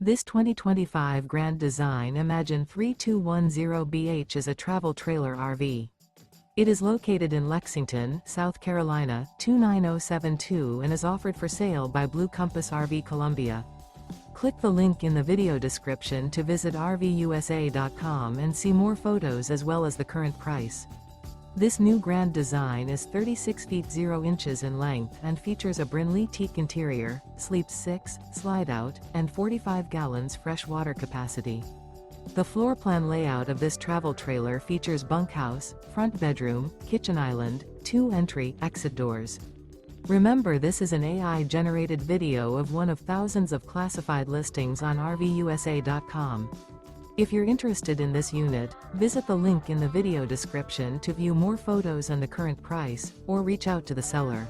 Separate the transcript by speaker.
Speaker 1: This 2025 Grand Design Imagine 3210BH is a travel trailer RV. It is located in Lexington, South Carolina, 29072 and is offered for sale by Blue Compass RV Columbia. Click the link in the video description to visit RVUSA.com and see more photos as well as the current price. This new Grand Design is 36 feet 0 inches in length and features a Brynlee Teak interior, sleeps 6, slide-out, and 45 gallons fresh water capacity. The floor plan layout of this travel trailer features bunkhouse, front bedroom, kitchen island, 2 entry/exit doors. Remember, this is an AI-generated video of one of thousands of classified listings on RVUSA.com. If you're interested in this unit, visit the link in the video description to view more photos and the current price, or reach out to the seller.